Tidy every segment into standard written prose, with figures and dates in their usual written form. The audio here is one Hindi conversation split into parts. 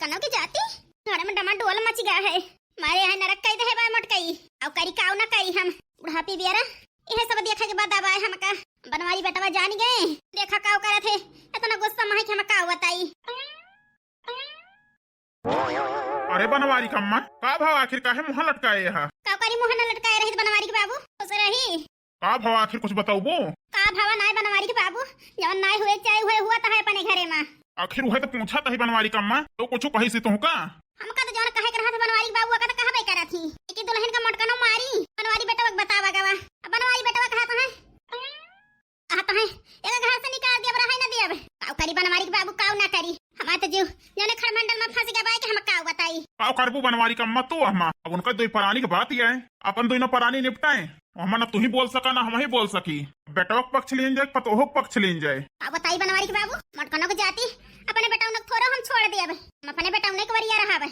मोटकनो की जाती घर में डमा डोल मच गया है। मारे यहाँ नरक कई दे बा मोटकई अब करी काव ना कई हम बुढ़ापी बियारा यह सब देखा के बाद दबाए हमका बनवारी बेटवा जान गए देखा काव करे थे इतना गुस्सा माहे के हम काव बताई। अरे बनवारी कम्मा का भाव आखिर काहे मुंह लटकाए यहाँ काव करी मुंह न लटकाए रही बनवारी के बाबू खुश रही का भाव आखिर कुछ बताओ का भावा नाय बनवारी के बाबू जवन नाय हुए चाहे हुए हुआ त है अपने घरे में आखिर वह तो पूछा तही बनवारी कम्मा तो कुछ कही से तुमका हमका तो जवन कहे कर बनवारी के बाबू का तो कहबे करा थी कि दुल्हन का मोटकनो मारी बनवारी बेटवा बतावा गवा अब बनवारी बेटवा कहत है आता है एक घर से निकाल दिया रहा ना दिया काव करी बनवारी के बाबू काव ना करी हमारे तो जीव जने खड़मंडल में फंस गया बाई के हम काव बताई काव करबू बनवारी कम्मा तो हम अब उनका दो परानी की बात ही है अपन दोनों परानी निपटाए हम ना तू ही बोल सका ना हम ही बोल सकी बेटवा पक्ष लेन जाए पतोह पक्ष लेन जाए अब बताई बनवारी के बाबू मोटकनो को जाती अपने बेटा उन्हें थोड़ा हम छोड़ दिया हम अपने बेटा उन्हें वरिया रहा बे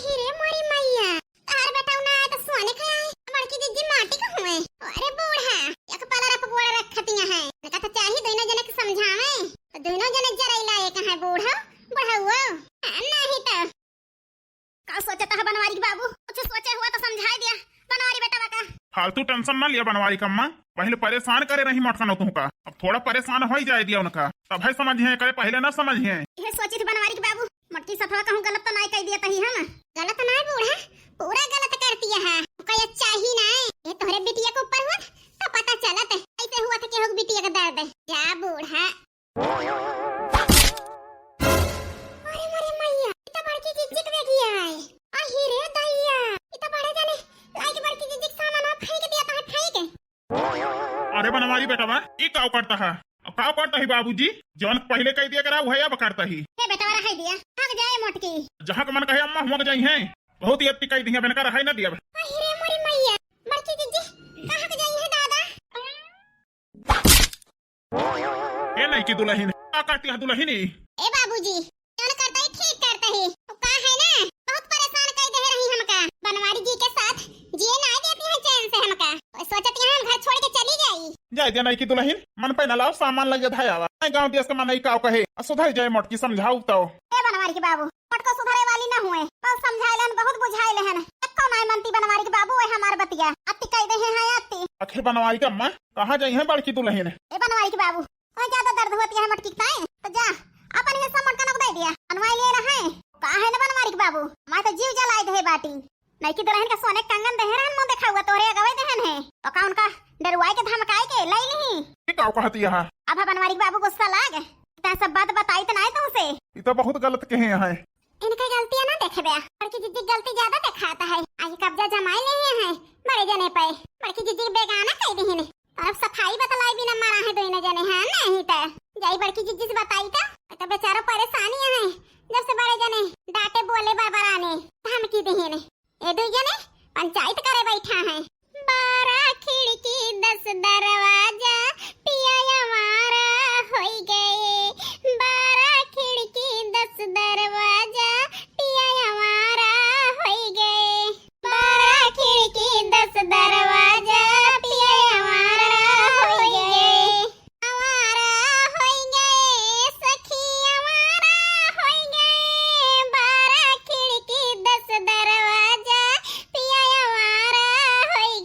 हीरे मोरी मैया तार बेटा उन्हें आए तो सोने खाए बड़की दीदी माटी का हुए अरे बूढ़ा एक पाला रख बोला रखतिया है कहता तो चाहिए दोनों जने के समझावे तो दोनों जने जरैला एक है बूढ़ा बूढ़ा हुआ नहीं तो का सोचता है बनवारी के बाबू कुछ सोचे हुआ तो समझाई दिया बनवारी बेटा का फालतू टेंशन ना लिया बनवारी कम्मा पहले परेशान करे रही मोटकनो तुमका अब थोड़ा परेशान हो ही जाए दिया उनका तब है समझिए करे पहले ना समझिए यह सोची थी बनवारी के बाबू मटकी सफवा कहूं गलत तो नहीं कह दिया तही हम गलत नहीं बूढ़ा पूरा गलत करती है कह चाहिए ना ये तोहरे बिटिया के ऊपर हुआ तो पता चलत ऐसे हुआ था कि हो बिटिया का दर्द जा बूढ़ा अरे मरे मैया इतना बड़की जिज्जिक देखी है अही रे दैया इतना बड़े जाने लाइक बड़की जिज्जिक सामान में फेंक दिया तो फेंक अरे बनवारी बेटा ये काव करता है काव करता है बाबूजी जौन पहले कह दिया करा वह अब करता ही बेटा रहा दिया भाग जाए मोटकी जहाँ का मन कहे अम्मा हम जाई हैं बहुत ही अति कह दिया बनकर रहा ना दिया अरे मोरी मैया बड़की जीजी कहां के जाई है दादा ये नहीं की दुल्हन का करती है दुल्हन ए बाबूजी कौन करता है ठीक करता है तो का है ना बहुत परेशान कर दे रही हमका बनवारी जी के साथ जिए ना देती है चैन से हमका सोचती है हम घर छोड़ के चली जाई जाए दिया नहीं की दुल्हन मन पे न लाओ सामान लगे धायावा गांव देश का मन नहीं काव कहे सुधर जाए मोटकी समझाऊ तो ए बनवारी के बाबू मोटको सुधरे वाली ना हुए बहुत समझाइलन बहुत बुझाइलन एको नहीं मनती बनवारी के बाबू है हमार बतिया अति कह दे हैं अति आखिर बनवारी का अम्मा कहाँ जाई है बड़की दुल्हन ए बनवारी के बाबू कोई ज्यादा दर्द होती है मटकी ताए तो जा अपन हिस्सा मटका न दे दिया बनवाई ले रहा है कहां है ना बनवारी के बाबू मैं तो जीव जलाई दे बाटी नहीं की दुल्हन का सोने कंगन दहरन मुंह देखा हुआ तोरे गवे दहन है तो का उनका डरवाई के धमकाए के लई ली ये काव कहती है अब बनवारी के बाबू गुस्सा लाग ता सब बात बताई तो नहीं तुमसे ये तो बहुत गलत कहे हैं इनका गलतियां ना देखे बे बड़की जीजी गलती ज्यादा दिखाता है आज कब्जा जमाई ले हैं बड़े जने पे बड़की जीजी बेगाना कह दी है अब सफाई बतलाई भी न मारा है दोनों जने हैं नहीं तो जाई बड़की जीजी से बताई तो बेचारा परेशानी है जब से बड़े जने डांटे बोले बरबराने धमकी दी है ये दो जने पंचायत करे बैठा है 12 खिड़की 10 दरवाजा पिया हमारा हो गए 12 खिड़की 10 दरवाजा पिया हमारा हो गए 12 खिड़की 10 दरवाजा पिया हमारा हो गए सखी हमारा हो गए 12 खिड़की 10 दरवाजा पिया हमारा हो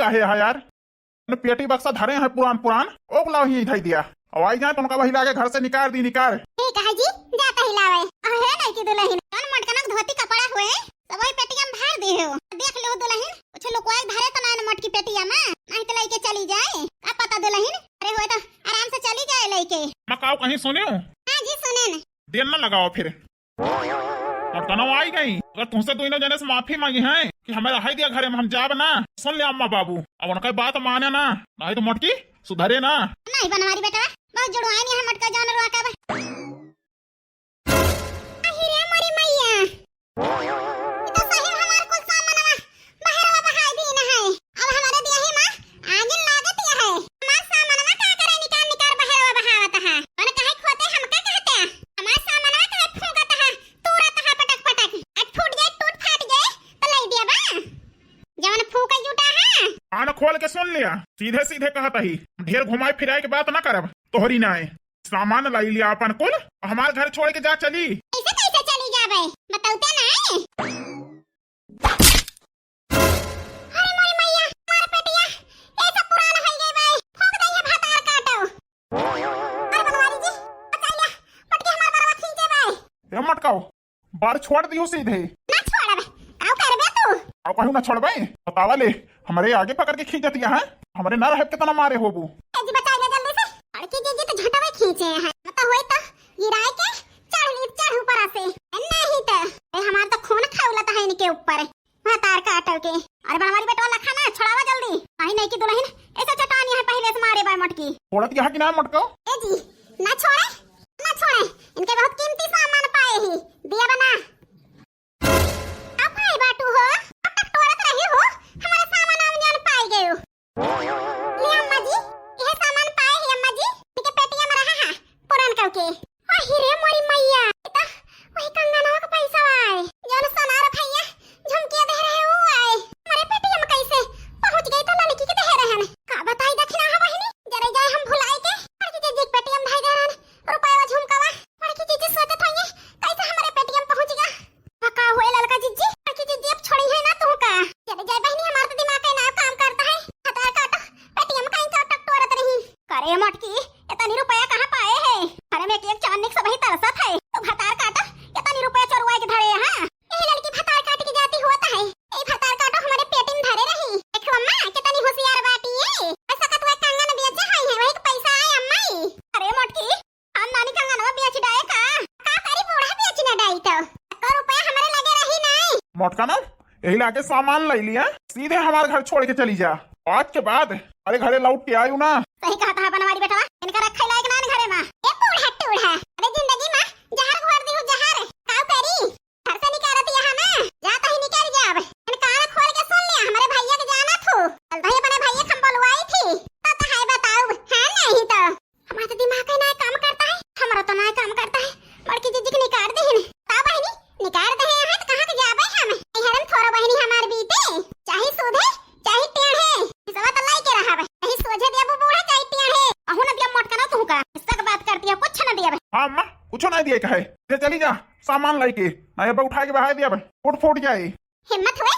का है यार, पेटी बक्सा धरे हैं पुरान पुरान, ओ बुलाओ ही धई दिया। और आई जाए तो उनका वही लागे घर से निकाल दी निकाल। ठीक है जी, जाता ही लावे। अहे नहीं की दुल्हन कौन मटकनक धोती कपड़ा हुए सब वही पेटिया में भर दे हो। देख लो दुल्हन कुछ लोकवाई धरे तो ना मटकी पेटिया में, नहीं तो लेके चली जाए। का पता दुल्हन, अरे होए तो आराम से चली जाए लेके। मकाओ कहीं सुनियो? हां जी सुने न। देर न लगाओ फिर। और तनो आई गई, अगर तुमसे दोनों जने से माफी मांगी है कि हमें रह दिया घरे में, हम जाब ना। सुन ले अम्मा बाबू, अब उनका बात माने ना, नहीं तो मटकी सुधरे ना। नहीं बनवारी बेटा, बहुत जुड़वाई नहीं है मटका जान रवा का। अहिरे मोरी मैया, ये तो सही हमार कुल सामानवा बहरवा बहाई दी न है। अब हमारे दिया ही मां आगे लागत ये है। हमार सामानवा का करे निकाल निकाल बहरवा बहावत है। और काहे खोते हम का कहते हैं, हमार सामानवा काहे फूंकत है तुरत है पटक पटक। आज फूट जाए टूट फाट जाए तो ले दिया बा जवन फूंका जुटा है। कान खोल के सुन लिया, सीधे सीधे कहता ही, ढेर घुमाए फिराए के बात ना करब। तोहरी ना है, सामान लाई लिया अपन कुल, हमारे घर छोड़ के जा चली। ऐसे कैसे चली जाबे बताउते ना। अरे मोरी मैया, मार पेटिया ऐसा पुराना हो गई भाई, फूंक दई है भातार काटो। अरे बनवारी जी बचाइया, पटके हमार बरवा खींचे भाई। ये मटकाओ बार छोड़ दियो सीधे। ना छोड़बे, काऊ करबे तू? और कहूँ ना छोड़बे, बतावा ले हमारे आगे पकड़ के खींच दिया है, हमारे ना रहे कितना मारे होबू। जी बचाइया जल्दी से, लड़की जी तो झटवे खींचे हैं। मतलब होई तो गिराए के चढ़ ऊपर से नहीं तो ए हमार तो खून खौलत है इनके ऊपर भातार काटल के। अरे बनवारी बेटा लखा ना छोड़ावा जल्दी, नहीं की दुल्हन ऐसा चटानी है पहले से मारे बाय मटकी। छोड़त यहाँ की ना मटकाओ। ए जी ना छोड़े ना छोड़े, इनके बहुत कीमती सामान पाए ही दिया बना। अब भाई बाटू हो, अब तक तोड़त रही हो, हमारा सामान हम जान पाई गए हो। ले अम्मा जी यह सामान पाए ही अम्मा जी, इनके पेटिया में रहा है पुरान करके। ओ हीरे मोरी मैया, ये तो वही कंगनवा का पैसा आए जान सोना रखैया झुमकिया दे रहे हो आए। हमारे पेटिया में कैसे पहुंच गई तो लड़की के दे रहे हैं का बताई दखना है बहिनी। जरे जाए हम भुलाए के लड़की जी पेटिया में भाई दे रहे रुपया झुमकावा। लड़की जी सोचत होंगे कैसे हमारे पेटिया में पहुंच गया। पक्का हुए लड़का जीजी, लड़की जी अब छोड़ी है ना तू का। जरे जाए बहिनी, हमारा तो दिमाग का ना काम करता है। हतार काटो पेटिया में कहीं का टक टोरत रही करे मटकी। इतनी रुपया कहां पाए है, अरे में एक चांदनी से वही तरसत है तो भतार काटो इतनी रुपया चोरवाए के धरे। हां यही लड़की भतार काट के जाती हुआ है, ए भतार काटो हमारे पेटी में धरे रही। देखो अम्मा कितनी होशियार बाटी है, ऐसा कत वे कंगन बेचे है वही के पैसा आए अम्मा। अरे मटकी हम नानी कंगन में बेच डाए का करी बूढ़ा बेच ना डाई तो का रुपया हमारे लगे रही नहीं। मटका ना यही लाके सामान ले लिया, सीधे हमारे घर छोड़ के चली जा। आज के बाद अरे घरे लौट के आयु ना। सही कहा था बनवारी बेटा, इनका रखै लायक ना घरे में। ए बूढ़ा टूढ़ा, अरे जिंदगी में जहर घोर दी हूं जहर काऊ करी। घर से निकालत यहां ना जाता ही निकल जाब। इन कान खोल के सुन लिया, हमारे भैया के जाना थू कल भाई अपने भैया खम बोलवाई थी तो है बताओ है नहीं तो हमारा तो दिमाग का ना काम करता है, हमारा तो ना काम करता है। बड़की जीजी के निकाल दे हिन ता बहिनी निकाल दे हैं तो कहां के जाबे हम। ए हरम थोड़ा बहिनी हमार बीते चाहे सूधे चाहे टेढ़े सब तो लाई के रहा नहीं सोझे दिया वो बूढ़ा चाहे टेढ़े। अहु न दिया मटका ना तू का इसका बात करती है कुछ न दिया। हाँ अम्मा कुछ नहीं दिए कहे, चली जा सामान लाई के, नहीं अब उठा के बहा दिया उठ फूट जाए। हिम्मत हुए